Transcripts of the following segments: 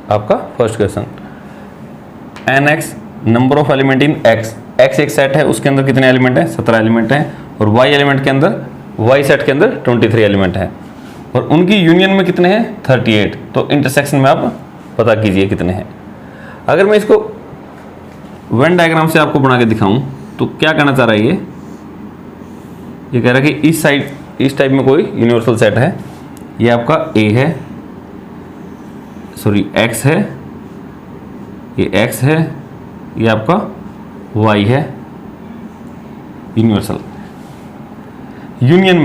आपका first question. nx number of element in x, x एक set है, उसके अंदर कितने एलिमेंट हैं? 17 एलिमेंट हैं। और y एलिमेंट के अंदर, y सेट के अंदर 23 एलिमेंट हैं, और उनकी यूनियन में कितने हैं? 38। तो इंटरसेक्शन में आप पता कीजिए कितने हैं। अगर मैं इसको वेन डायग्राम से आपको बना के दिखाऊं तो क्या कहना चाह रहा है ये कह रहा है कि इस साइड, इस टाइप में कोई यूनिवर्सल सेट है, ये आपका A है, सॉरी X है, ये X है, ये आपका Y है, यूनिवर्सल। यूनियन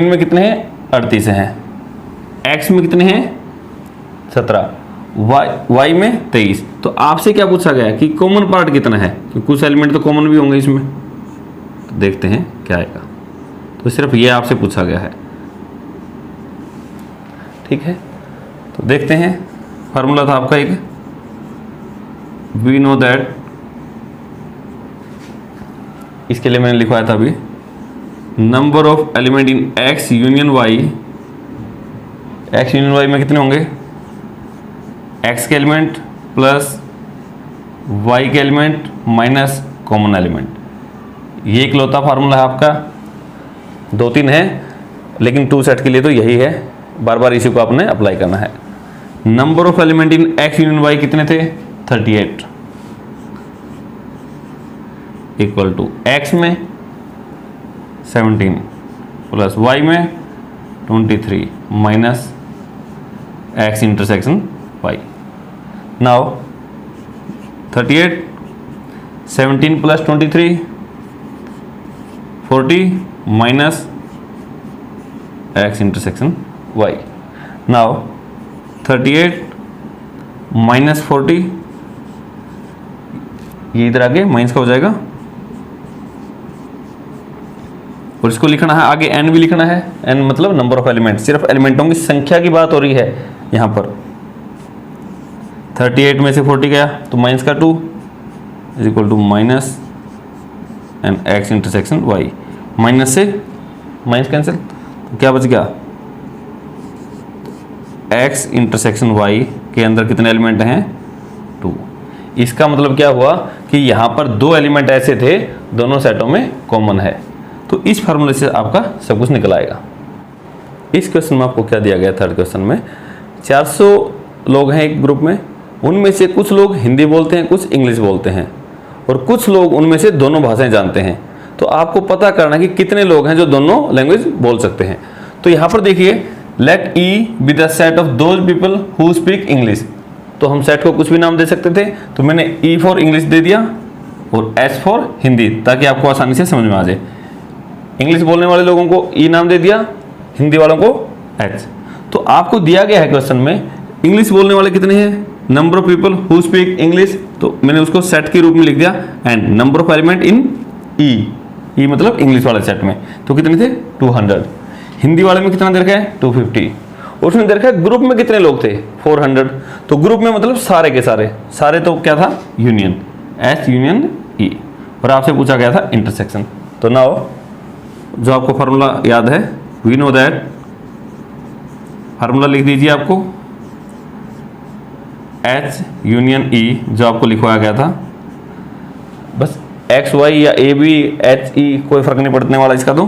में कितने हैं? 38 हैं। X में कितने हैं? 17, Y में 23। तो आपसे क्या पूछा गया कि कॉमन पार्ट कितना है, क्योंकि कुछ एलिमेंट तो कॉमन भी होंगे इसमें। तो देखते हैं क्या आएगा। तो सिर्फ ये आपसे पूछा गया है, ठीक है। तो देखते हैं, फार्मूला था आपका एक, वी नो दैट, इसके लिए मैंने लिखवाया था अभी, number of element in x union y, x union y में कितने होंगे? x के एलिमेंट प्लस y के एलिमेंट माइनस कॉमन एलिमेंट। ये इकलौता फार्मूला है आपका, 2-3 है लेकिन 2 सेट के लिए तो यही है, बार बार इसी को आपने अप्लाई करना है। Number of element in x union y कितने थे? 38 इक्वल टू x में 17 प्लस y में 23 minus x intersection y। Now 38, 17 plus 23 40 minus x intersection y। Now 38 minus 40, ये इधर आगे माइनस का हो जाएगा, और इसको लिखना है आगे n भी लिखना है। n मतलब नंबर ऑफ एलिमेंट, सिर्फ एलिमेंटों की संख्या की बात हो रही है यहाँ पर। 38 में से 40 गया तो माइनस का 2 is equal to minus and x intersection y। Minus से माइनस कैंसिल, तो क्या बच गया? x इंटरसेक्शन y के अंदर कितने एलिमेंट हैं? 2। इसका मतलब क्या हुआ कि यहाँ पर 2 एलिमेंट ऐसे थे, दोनों सेटों में कॉमन है। तो इस फार्मूले से आपका सब कुछ निकल आएगा। इस क्वेश्चन में आपको क्या दिया गया? थर्ड क्वेश्चन में 400 लोग हैं एक ग्रुप में, उनमें से कुछ लोग हिंदी बोलते हैं, कुछ इंग्लिश बोलते हैं, और कुछ लोग उनमें से दोनों भाषाएं जानते हैं। तो आपको पता करना है कि कितने लोग हैं जो दोनों लैंग्वेज बोल सकते हैं। तो यहाँ पर देखिए, let E be the set of those people who speak English. तो हम सेट को कुछ भी नाम दे सकते थे, तो मैंने ई फॉर इंग्लिश दे दिया और एच फॉर हिंदी, ताकि आपको आसानी से समझ में आ जाए। इंग्लिश बोलने वाले लोगों को ई नाम दे दिया, हिंदी वालों को एच। तो आपको दिया गया है क्वेश्चन में इंग्लिश बोलने वाले कितने हैं, number of people who speak English, तो मैंने उसको सेट के रूप में लिख दिया, and number of element in E मतलब इंग्लिश वाले सेट में तो कितने थे? 200। हिंदी वाले में कितना दे रखा है? 250। और उसमें दे रखा है ग्रुप में कितने लोग थे? 400। तो ग्रुप में मतलब सारे के सारे तो क्या था? यूनियन, एच यूनियन ई। और आपसे पूछा गया था इंटरसेक्शन। तो नाउ जो आपको फार्मूला याद है, वी नो दैट, फार्मूला लिख दीजिए आपको, एच यूनियन ई जो आपको लिखवाया गया था। बस एक्स वाई या ए बी एच ई कोई फर्क नहीं पड़ने वाला इसका। तो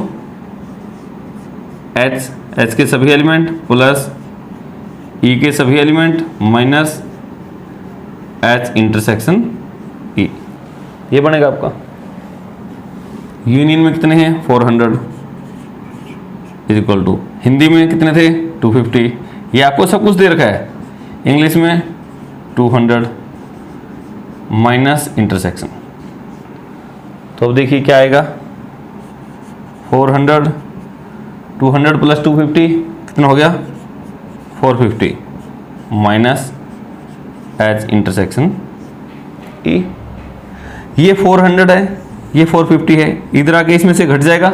एच के सभी एलिमेंट प्लस ई के सभी element minus H intersection E, ये बनेगा आपका। यूनियन में कितने हैं? 400 इज इक्वल टू, हिंदी में कितने थे? 250। ये आपको सब कुछ दे रखा है। इंग्लिश में 200 माइनस इंटरसेक्शन। तो अब देखिए क्या आएगा, 400, 200 प्लस 250 कितना हो गया? 450 माइनस एच इंटरसेक्शन ई। ये 400 है, ये 450 है, इधर आके इसमें से घट जाएगा,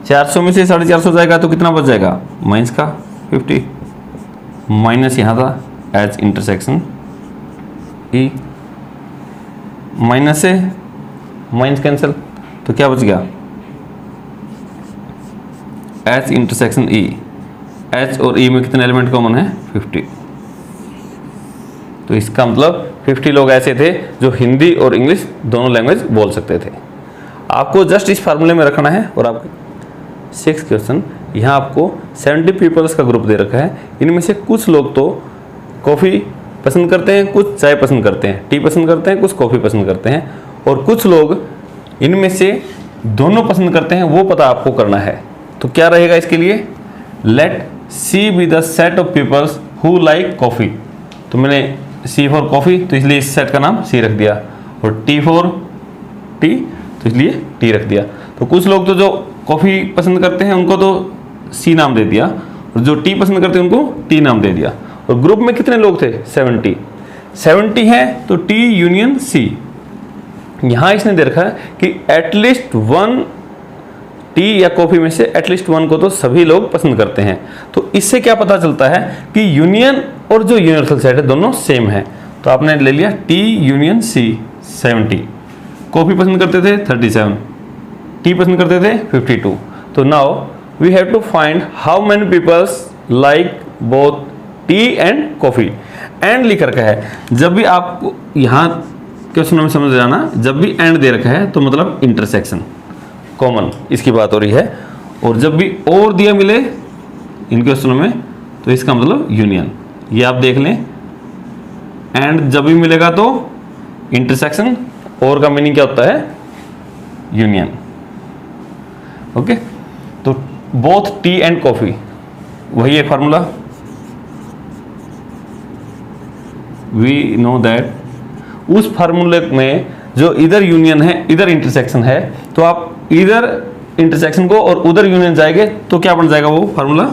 400 में से 450 जाएगा तो कितना बच जाएगा? माइनस का 50, माइनस यहाँ था एच इंटरसेक्शन ई, माइनस से माइनस कैंसिल, तो क्या बच गया? H intersection E. एच और ई में कितने एलिमेंट कॉमन है? 50। तो इसका मतलब 50 लोग ऐसे थे जो हिंदी और इंग्लिश दोनों लैंग्वेज बोल सकते थे। आपको जस्ट इस फार्मूले में रखना है। और आपको 6th क्वेश्चन, यहाँ आपको 70 पीपल्स का ग्रुप दे रखा है। इनमें से कुछ लोग तो कॉफ़ी पसंद करते हैं, कुछ चाय पसंद करते हैं, टी पसंद करते हैं, कुछ कॉफ़ी पसंद करते हैं, और कुछ लोग इनमें से दोनों पसंद करते हैं, वो पता आपको करना है। तो क्या रहेगा इसके लिए, let C be the set of peoples who like coffee. तो मैंने सी फॉर कॉफ़ी तो इसलिए इस सेट का नाम सी रख दिया, और टी फॉर टी तो इसलिए टी रख दिया। तो कुछ लोग तो जो कॉफ़ी पसंद करते हैं उनको तो सी नाम दे दिया, और जो टी पसंद करते हैं उनको टी नाम दे दिया। और ग्रुप में कितने लोग थे, 70 है तो टी यूनियन सी। यहाँ इसने दे रखा है कि एटलीस्ट वन टी या कॉफ़ी में से एटलीस्ट वन को तो सभी लोग पसंद करते हैं। तो इससे क्या पता चलता है कि यूनियन और जो यूनिवर्सल सेट है दोनों सेम है। तो आपने ले लिया टी यूनियन सी 70, कॉफ़ी पसंद करते थे 37, टी पसंद करते थे 52। तो now we have to find how many peoples like both tea and coffee. And लिख रखा है, जब भी आपको यहाँ क्वेश्चन में समझ जाना, जब भी एंड दे रखा है तो मतलब इंटरसेक्शन, कॉमन इसकी बात हो रही है। और जब भी और दिया मिले इन क्वेश्चनों में तो इसका मतलब यूनियन। ये आप देख लें, एंड जब भी मिलेगा तो इंटरसेक्शन, और का मीनिंग क्या होता है, यूनियन। ओके, तो बोथ टी एंड कॉफ़ी, वही है फार्मूला। वी नो दैट, उस फार्मूले में जो इधर यूनियन है इधर इंटरसेक्शन है, तो आप इधर इंटरसेक्शन को और उधर यूनियन जाएंगे तो क्या बन जाएगा वो फार्मूला,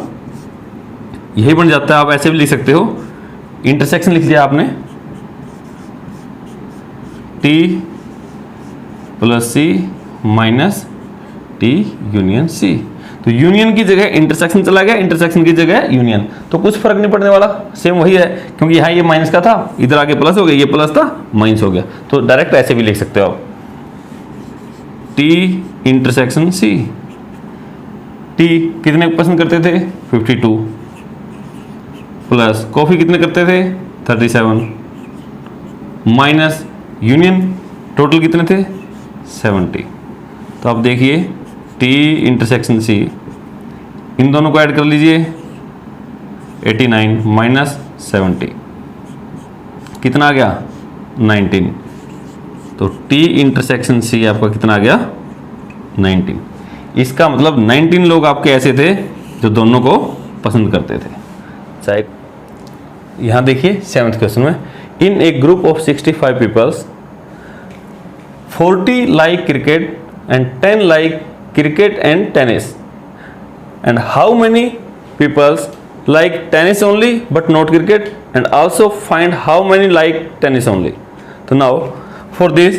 यही बन जाता है। आप ऐसे भी लिख सकते हो, इंटरसेक्शन लिख लिया आपने, टी प्लस सी माइनस टी यूनियन सी। तो यूनियन की जगह इंटरसेक्शन चला गया, इंटरसेक्शन की जगह यूनियन, तो कुछ फर्क नहीं पड़ने वाला, सेम वही है। क्योंकि यहाँ ये माइनस का था, इधर आके प्लस हो गया, ये प्लस था माइनस हो गया। तो डायरेक्ट ऐसे भी लिख सकते हो आप, टी इंटरसेक्शन सी। टी कितने पसंद करते थे, 52, प्लस कॉफ़ी कितने करते थे, 37, माइनस यूनियन टोटल कितने थे, 70। तो आप देखिए टी इंटरसेक्शन सी, इन दोनों को ऐड कर लीजिए, 89 माइनस 70 कितना आ गया, 19। तो टी इंटरसेक्शन सी आपका कितना आ गया, 19। इसका मतलब 19 लोग आपके ऐसे थे जो दोनों को पसंद करते थे। चाहे यहाँ देखिए 7th क्वेश्चन में, in a group of 65 peoples 40 like cricket and 10 like cricket and tennis, and how many people like tennis only but not cricket, and also find how many like tennis only. So now for this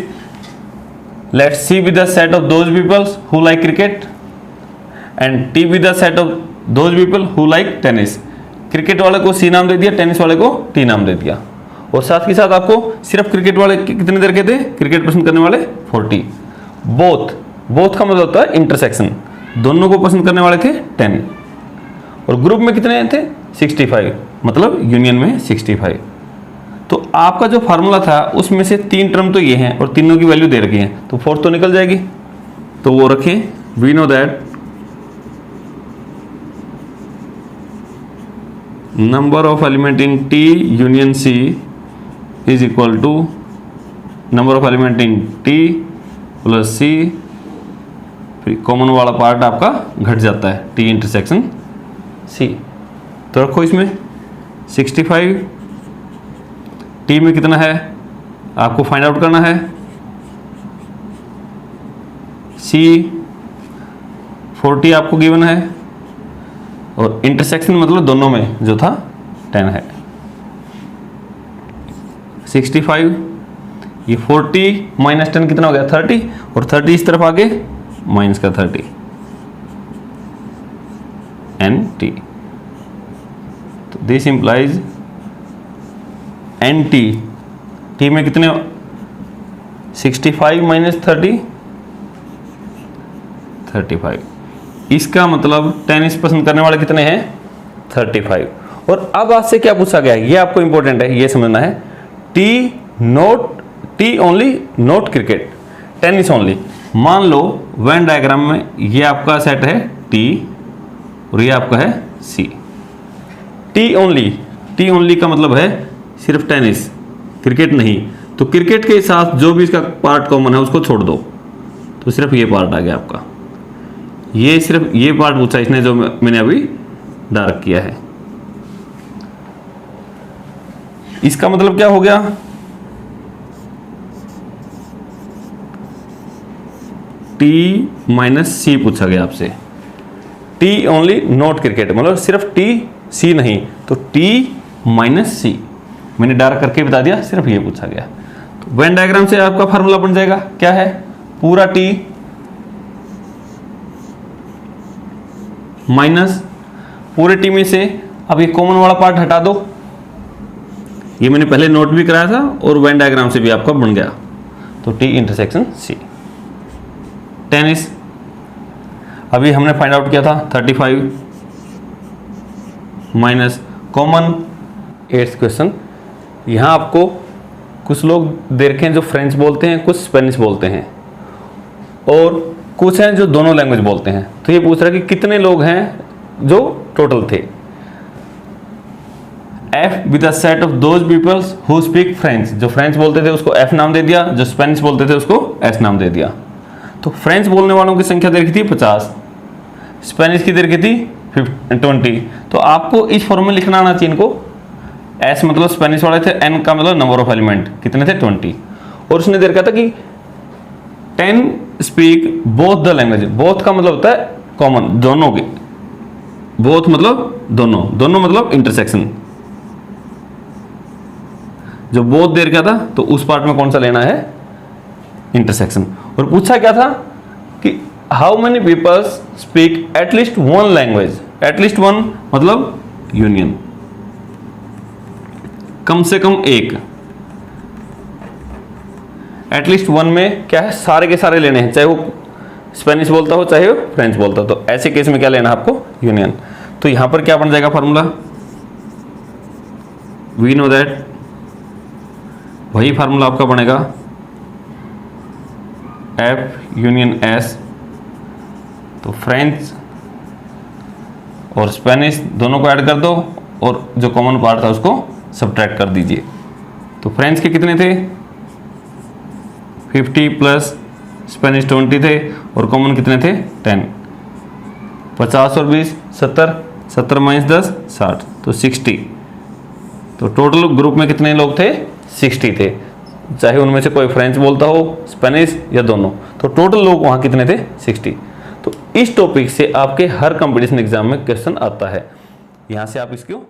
let's see with the set of those people who like cricket and T with the set of those people who like tennis. Cricket वाले को सी नाम दे दिया, tennis वाले को T नाम दे दिया, और साथ के साथ आपको सिर्फ क्रिकेट वाले कितने देर के थे, क्रिकेट पसंद करने वाले 40। बोथ का मतलब होता है इंटरसेक्शन, दोनों को पसंद करने वाले थे 10, और ग्रुप में कितने थे 65, मतलब यूनियन में 65। तो आपका जो फार्मूला था उसमें से 3 टर्म तो ये हैं और तीनों की वैल्यू दे रखी है, तो 4th तो निकल जाएगी। तो वो रखें, we know that number of element in T union C is equal to number of element in T plus C, common वाला पार्ट आपका घट जाता है, टी इंटरसेक्शन सी। तो रखो इसमें 65, टी में कितना है आपको फाइंड आउट करना है, सी 40 आपको गिवन है, और इंटरसेक्शन मतलब दोनों में जो था 10 है। 65, ये 40 माइनस 10 कितना हो गया 30, और 30 इस तरफ आगे माइनस का 30 एन टी। तो this implies n T, T में कितने 65 माइनस 30 35। इसका मतलब टेनिस पसंद करने वाले कितने हैं 35। और अब आपसे क्या पूछा गया है, ये आपको इंपॉर्टेंट है, ये समझना है। T only not cricket, tennis only. मान लो वेन डायग्राम में ये आपका सेट है टी और ये आपका है सी। टी ओनली का मतलब है सिर्फ टेनिस, क्रिकेट नहीं। तो क्रिकेट के साथ जो भी इसका पार्ट कॉमन है उसको छोड़ दो, तो सिर्फ ये पार्ट आ गया आपका। ये सिर्फ ये पार्ट पूछा इसने जो मैंने अभी डार्क किया है। इसका मतलब क्या हो गया, टी माइनस सी पूछा गया आपसे। टी ओनली नॉट क्रिकेट मतलब सिर्फ टी सी नहीं, तो टी माइनस सी मैंने डार्क करके बता दिया, सिर्फ ये पूछा गया। तो वेन डायग्राम से आपका फार्मूला बन जाएगा, क्या है, पूरा टी माइनस पूरे टी में से अब ये कॉमन वाला पार्ट हटा दो। ये मैंने पहले नोट भी कराया था और वेन डायग्राम से भी आपका बन गया। तो टी इंटरसेक्शन सी। टेनिस अभी हमने फाइंड आउट किया था 35 माइनस कॉमन 8th क्वेश्चन। यहाँ आपको कुछ लोग देखें जो फ्रेंच बोलते हैं, कुछ स्पेनिश बोलते हैं और कुछ हैं जो दोनों लैंग्वेज बोलते हैं। तो ये पूछ रहा है कि कितने लोग हैं जो टोटल थे। F with a set of those peoples who speak French, जो फ्रेंच बोलते थे उसको F नाम दे दिया, जो स्पेनिश बोलते थे उसको S नाम दे दिया। तो फ्रेंच बोलने वालों की संख्या दे रखी थी 50, स्पेनिश की दे रखी थी 20। तो आपको इस फॉर्म में लिखना आना चाहिए इनको। S मतलब स्पेनिश वाले थे, N का मतलब नंबर ऑफ एलिमेंट कितने थे 20, और उसने दे रखा था कि 10 speak both the language. Both का मतलब होता है कॉमन, दोनों के। बोथ मतलब दोनों, दोनों मतलब इंटरसेक्शन। जो बोथ दे रखा था तो उस पार्ट में कौन सा लेना है, इंटरसेक्शन। और पूछा क्या था कि how many peoples speak at least one language. At least one मतलब यूनियन, कम से कम एक। एटलीस्ट वन में क्या है, सारे के सारे लेने हैं, चाहे वो स्पेनिश बोलता हो चाहे वो फ्रेंच बोलता हो। तो ऐसे केस में क्या लेना है आपको, यूनियन। तो यहां पर क्या बन जाएगा फॉर्मूला, वी नो दैट, वही फार्मूला आपका बनेगा F यूनियन S। तो फ्रेंच और स्पेनिश दोनों को ऐड कर दो और जो कॉमन पार्ट था उसको सब्ट्रैक्ट कर दीजिए। तो फ्रेंच के कितने थे 50 प्लस स्पेनिश 20 थे और कॉमन कितने थे 10। 50 और 20 70, 70 माइनस 10 60, तो 60। तो टोटल ग्रुप में कितने लोग थे, 60 थे, चाहे उनमें से कोई फ्रेंच बोलता हो, स्पेनिश या दोनों। तो टोटल लोग वहाँ कितने थे, 60। तो इस टॉपिक से आपके हर कंपटीशन एग्जाम में क्वेश्चन आता है, यहाँ से आप इसको